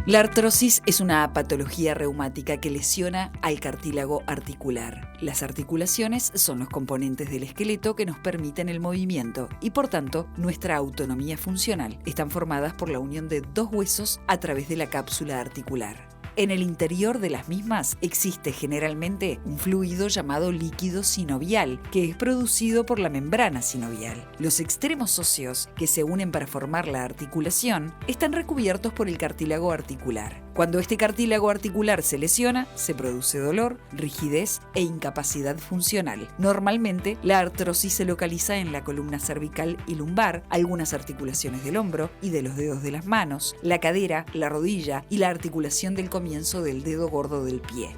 La artrosis es una patología reumática que lesiona al cartílago articular. Las articulaciones son los componentes del esqueleto que nos permiten el movimiento y, por tanto, nuestra autonomía funcional. Están formadas por la unión de dos huesos a través de la cápsula articular. En el interior de las mismas existe generalmente un fluido llamado líquido sinovial, que es producido por la membrana sinovial. Los extremos óseos, que se unen para formar la articulación, están recubiertos por el cartílago articular. Cuando este cartílago articular se lesiona, se produce dolor, rigidez e incapacidad funcional. Normalmente, la artrosis se localiza en la columna cervical y lumbar, algunas articulaciones del hombro y de los dedos de las manos, la cadera, la rodilla y la articulación del comienzo del dedo gordo del pie.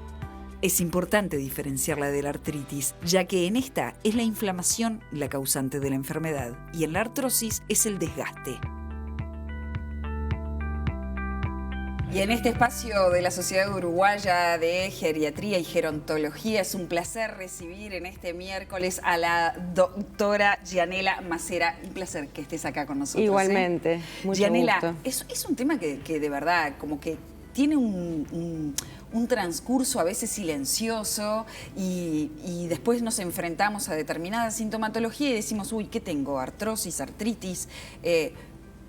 Es importante diferenciarla de la artritis, ya que en esta es la inflamación la causante de la enfermedad y en la artrosis es el desgaste. Y en este espacio de la Sociedad Uruguaya de Geriatría y Gerontología es un placer recibir en este miércoles a la doctora Gianela Macera. Un placer que estés acá con nosotros. Igualmente, mucho Gianela, gusto. es un tema que de verdad como que tiene un transcurso a veces silencioso y después nos enfrentamos a determinada sintomatología y decimos, uy, ¿qué tengo? Artrosis, artritis.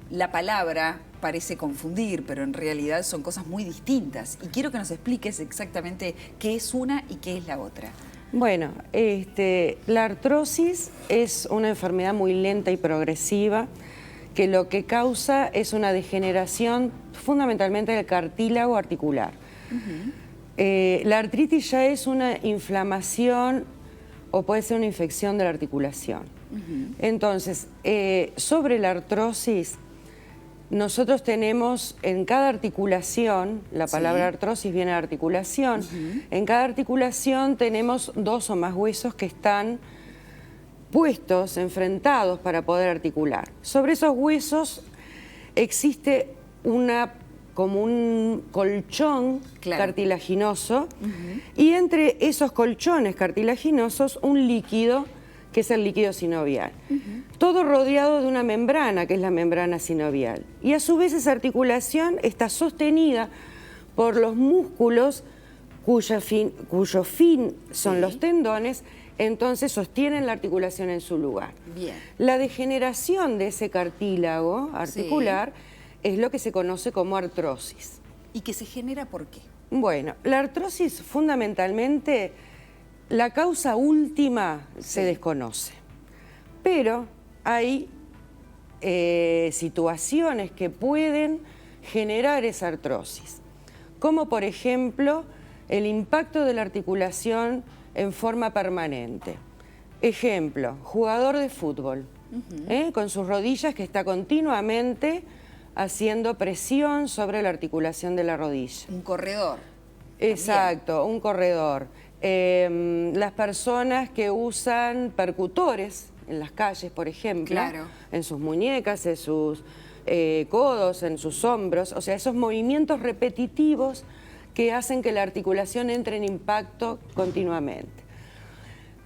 La palabra parece confundir, pero en realidad son cosas muy distintas. Y quiero que nos expliques exactamente qué es una y qué es la otra. Bueno, la artrosis es una enfermedad muy lenta y progresiva que lo que causa es una degeneración fundamentalmente del cartílago articular. La artritis ya es una inflamación o puede ser una infección de la articulación. Entonces, sobre la artrosis, nosotros tenemos en cada articulación, la palabra artrosis viene de articulación, en cada articulación tenemos dos o más huesos que están puestos, enfrentados para poder articular. Sobre esos huesos existe como un colchón cartilaginoso y entre esos colchones cartilaginosos un líquido que es el líquido sinovial. Todo rodeado de una membrana, que es la membrana sinovial. Y a su vez esa articulación está sostenida por los músculos cuyo fin son los tendones, entonces sostienen la articulación en su lugar. Bien. La degeneración de ese cartílago articular es lo que se conoce como artrosis. ¿Y que se genera por qué? Bueno, la artrosis fundamentalmente, la causa última se desconoce, pero hay situaciones que pueden generar esa artrosis, como por ejemplo el impacto de la articulación en forma permanente. Ejemplo, jugador de fútbol, con sus rodillas que está continuamente haciendo presión sobre la articulación de la rodilla. Un corredor. Exacto, un corredor. Las personas que usan percutores en las calles, por ejemplo, en sus muñecas, en sus codos, en sus hombros, o sea, esos movimientos repetitivos que hacen que la articulación entre en impacto continuamente.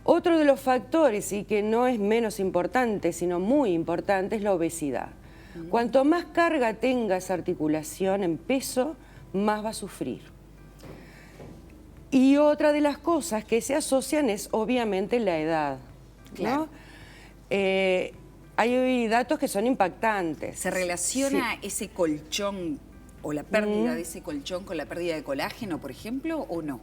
Otro de los factores, y que no es menos importante, sino muy importante, es la obesidad. Cuanto más carga tenga esa articulación en peso, más va a sufrir. Y otra de las cosas que se asocian es obviamente la edad, ¿no? Hay datos que son impactantes. ¿Se relaciona ese colchón o la pérdida de ese colchón con la pérdida de colágeno, por ejemplo, o no?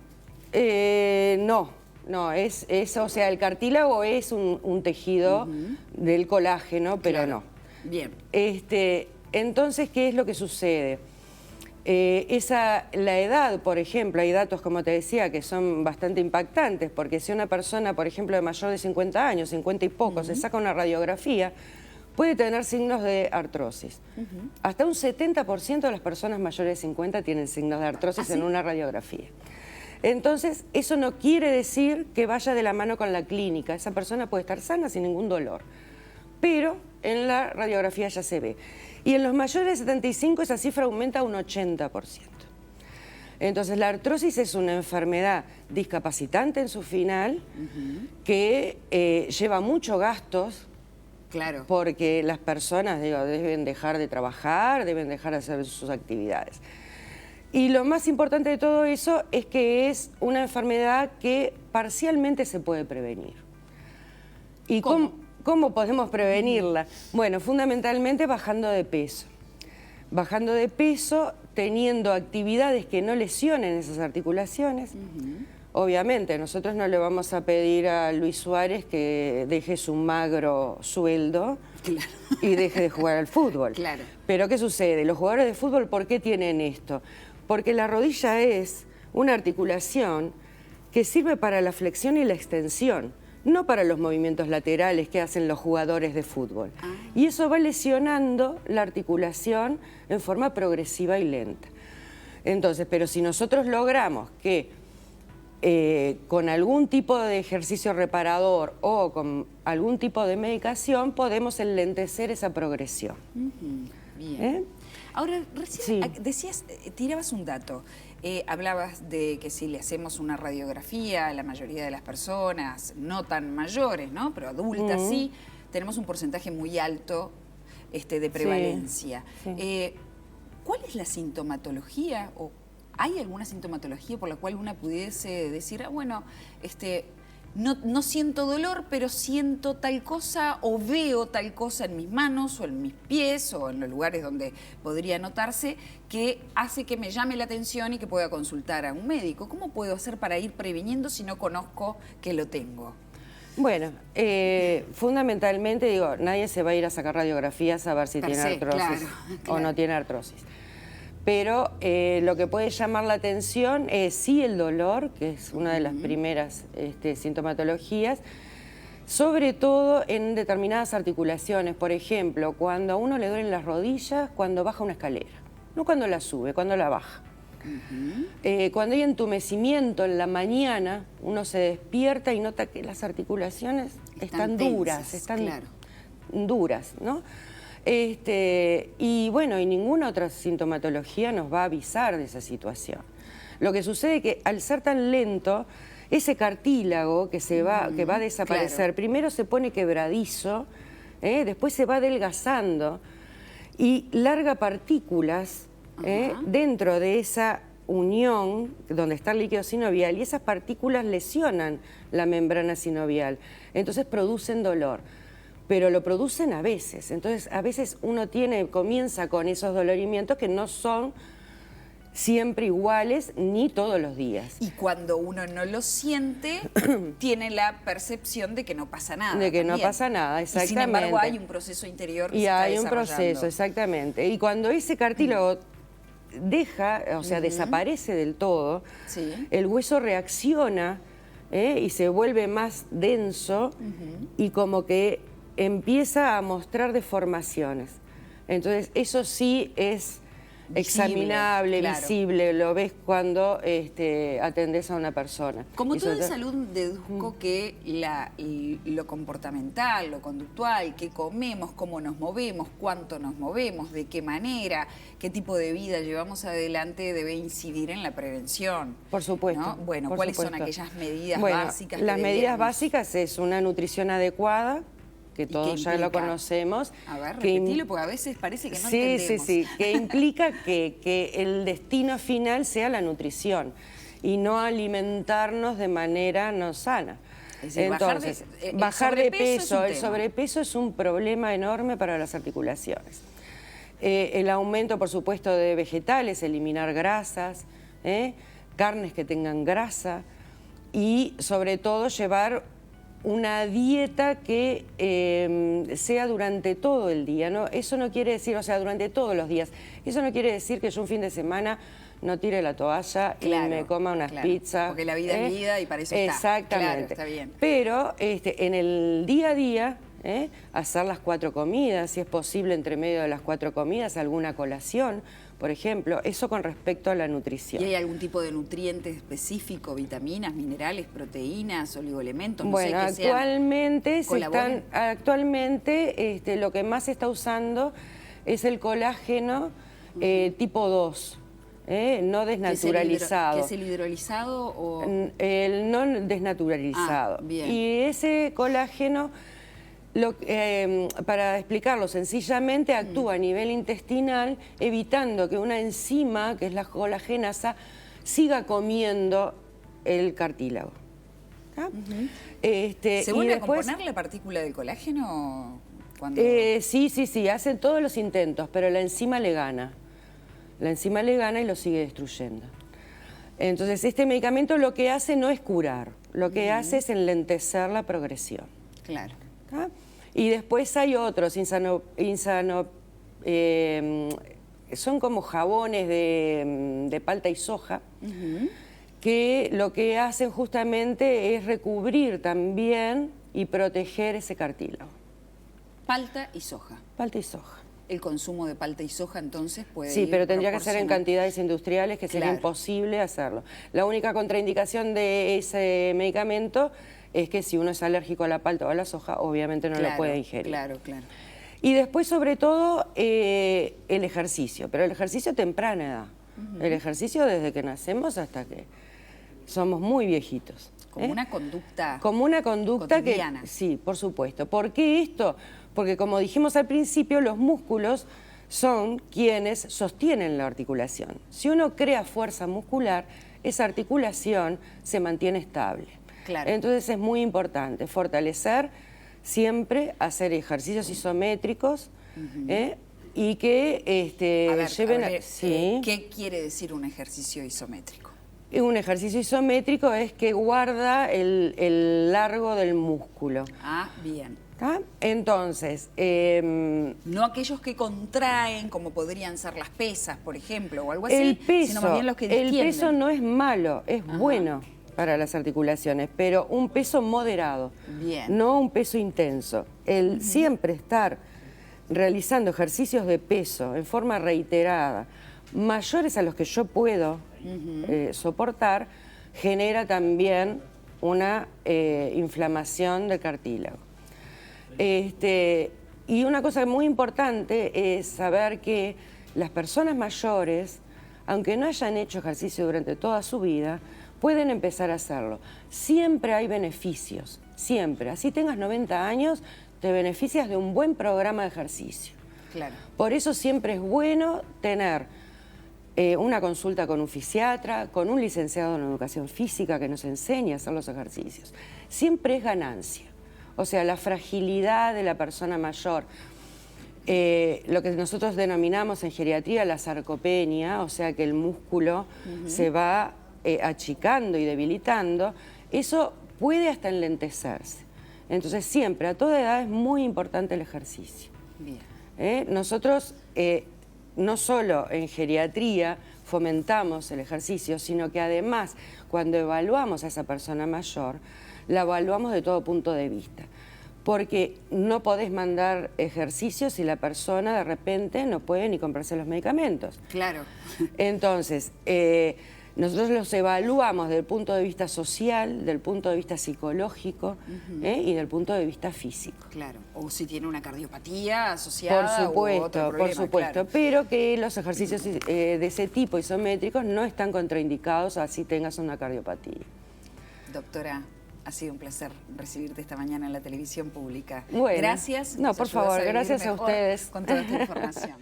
No, o sea, el cartílago es un tejido del colágeno, pero no. Bien. Entonces, ¿qué es lo que sucede? La edad, por ejemplo, hay datos, como te decía, que son bastante impactantes, porque si una persona, por ejemplo, de mayor de 50 años, 50 y poco, se saca una radiografía, puede tener signos de artrosis. Hasta un 70% de las personas mayores de 50 tienen signos de artrosis en una radiografía. Entonces, eso no quiere decir que vaya de la mano con la clínica. Esa persona puede estar sana sin ningún dolor, pero en la radiografía ya se ve. Y en los mayores de 75 esa cifra aumenta a un 80%. Entonces la artrosis es una enfermedad discapacitante en su final, que lleva muchos gastos, porque las personas deben dejar de trabajar, deben dejar de hacer sus actividades. Y lo más importante de todo eso es que es una enfermedad que parcialmente se puede prevenir. ¿Y cómo podemos prevenirla? Bueno, fundamentalmente bajando de peso. Bajando de peso, teniendo actividades que no lesionen esas articulaciones. Obviamente, nosotros no le vamos a pedir a Luis Suárez que deje su magro sueldo y deje de jugar al fútbol. Pero ¿qué sucede? Los jugadores de fútbol, ¿por qué tienen esto? Porque la rodilla es una articulación que sirve para la flexión y la extensión, no para los movimientos laterales que hacen los jugadores de fútbol. Y eso va lesionando la articulación en forma progresiva y lenta. Entonces, pero si nosotros logramos que con algún tipo de ejercicio reparador o con algún tipo de medicación podemos enlentecer esa progresión. Bien. Ahora, recién decías, tirabas un dato. Hablabas de que si le hacemos una radiografía a la mayoría de las personas, no tan mayores, ¿no? Pero adultas sí, tenemos un porcentaje muy alto de prevalencia. ¿Cuál es la sintomatología o hay alguna sintomatología por la cual una pudiese decir, bueno, no siento dolor, pero siento tal cosa o veo tal cosa en mis manos o en mis pies o en los lugares donde podría notarse que hace que me llame la atención y que pueda consultar a un médico? ¿Cómo puedo hacer para ir previniendo si no conozco que lo tengo? Bueno, fundamentalmente, digo, nadie se va a ir a sacar radiografías a ver si tiene artrosis o no tiene artrosis. Pero lo que puede llamar la atención es sí el dolor, que es una de las primeras sintomatologías, sobre todo en determinadas articulaciones. Por ejemplo, cuando a uno le duelen las rodillas cuando baja una escalera, no cuando la sube, cuando la baja. Cuando hay entumecimiento en la mañana, uno se despierta y nota que las articulaciones están duras, duras, ¿no? Y bueno, y ninguna otra sintomatología nos va a avisar de esa situación. Lo que sucede es que al ser tan lento, ese cartílago que va a desaparecer, primero se pone quebradizo, después se va adelgazando y larga partículas dentro de esa unión donde está el líquido sinovial, y esas partículas lesionan la membrana sinovial, entonces producen dolor. Pero lo producen a veces. Entonces, a veces uno comienza con esos dolorimientos que no son siempre iguales ni todos los días. Y cuando uno no lo siente, tiene la percepción de que no pasa nada. De que no pasa nada, exactamente. Y sin embargo, hay un proceso interior que se está desarrollando. Y hay un proceso, exactamente. Y cuando ese cartílago desaparece del todo, el hueso reacciona y se vuelve más denso y como que empieza a mostrar deformaciones. Entonces, eso sí es examinable, visible, lo ves cuando atendés a una persona. Como todo en salud, deduzco que lo comportamental, lo conductual, qué comemos, cómo nos movemos, cuánto nos movemos, de qué manera, qué tipo de vida llevamos adelante debe incidir en la prevención. Por supuesto. ¿No? Bueno, ¿cuáles son aquellas medidas básicas? Las medidas básicas es una nutrición adecuada, que todos ya lo conocemos. A ver, repetilo, porque a veces parece que no entendemos. Sí, que implica que el destino final sea la nutrición y no alimentarnos de manera no sana. Es decir, entonces, bajar de peso, el sobrepeso es un problema enorme para las articulaciones. El aumento, por supuesto, de vegetales, eliminar grasas, carnes que tengan grasa y, sobre todo, llevar una dieta que sea durante todo el día, ¿no? Eso no quiere decir, o sea, durante todos los días. Eso no quiere decir que yo un fin de semana no tire la toalla y me coma unas pizzas. Porque la vida es vida y para eso está. Exactamente. Está bien. Pero en el día a día, hacer las 4 comidas, si es posible entre medio de las 4 comidas, alguna colación, por ejemplo, eso con respecto a la nutrición. ¿Y hay algún tipo de nutriente específico, vitaminas, minerales, proteínas, oligoelementos? No bueno, sé, que actualmente lo que más se está usando es el colágeno tipo 2, no desnaturalizado. ¿Qué es el hidrolizado o...? El no desnaturalizado. Bien. Y ese colágeno Para explicarlo sencillamente, actúa a nivel intestinal, evitando que una enzima, que es la colagenasa, siga comiendo el cartílago. ¿Se vuelve a componer la partícula del colágeno? Cuando... Sí, hacen todos los intentos, pero la enzima le gana. La enzima le gana y lo sigue destruyendo. Entonces, este medicamento lo que hace no es curar, lo que hace es enlentecer la progresión. Claro. Y después hay otros, son como jabones de palta y soja, que lo que hacen justamente es recubrir también y proteger ese cartílago. Palta y soja. Palta y soja. El consumo de palta y soja entonces puede Sí, ir pero tendría que ser en cantidades industriales, que sería imposible hacerlo. La única contraindicación de ese medicamento es que si uno es alérgico a la palta o a la soja, obviamente no lo puede ingerir. Claro. Y después, sobre todo, el ejercicio, pero el ejercicio a temprana edad. El ejercicio desde que nacemos hasta que somos muy viejitos. Como una conducta. Como una conducta cotidiana. Sí, por supuesto. ¿Por qué esto? Porque como dijimos al principio, los músculos son quienes sostienen la articulación. Si uno crea fuerza muscular, esa articulación se mantiene estable. Claro. Entonces es muy importante fortalecer siempre, hacer ejercicios isométricos y que lleven a... ¿Qué quiere decir un ejercicio isométrico? Un ejercicio isométrico es que guarda el largo del músculo. Ah, bien. Entonces... no aquellos que contraen, como podrían ser las pesas, por ejemplo, o algo así, sino más bien los que distienden. El peso no es malo, es bueno para las articulaciones, pero un peso moderado, no un peso intenso. El siempre estar realizando ejercicios de peso en forma reiterada, mayores a los que yo puedo soportar, genera también una inflamación del cartílago. Y una cosa muy importante es saber que las personas mayores, aunque no hayan hecho ejercicio durante toda su vida, pueden empezar a hacerlo. Siempre hay beneficios, siempre. Así tengas 90 años, te beneficias de un buen programa de ejercicio. Claro. Por eso siempre es bueno tener una consulta con un fisiatra, con un licenciado en educación física que nos enseñe a hacer los ejercicios. Siempre es ganancia. O sea, la fragilidad de la persona mayor, lo que nosotros denominamos en geriatría la sarcopenia, o sea que el músculo se va achicando y debilitando, eso puede hasta enlentecerse. Entonces siempre, a toda edad, es muy importante el ejercicio. Bien. Nosotros no solo en geriatría fomentamos el ejercicio, sino que además cuando evaluamos a esa persona mayor, la evaluamos de todo punto de vista. Porque no podés mandar ejercicios si la persona de repente no puede ni comprarse los medicamentos. Claro. Entonces, nosotros los evaluamos desde el punto de vista social, del punto de vista psicológico y del punto de vista físico. Claro. O si tiene una cardiopatía asociada por u otro problema, por supuesto. Claro. Pero que los ejercicios de ese tipo isométricos no están contraindicados así tengas una cardiopatía. Doctora, ha sido un placer recibirte esta mañana en la televisión pública. Bueno, gracias. No, por favor, gracias a ustedes. Con toda esta información.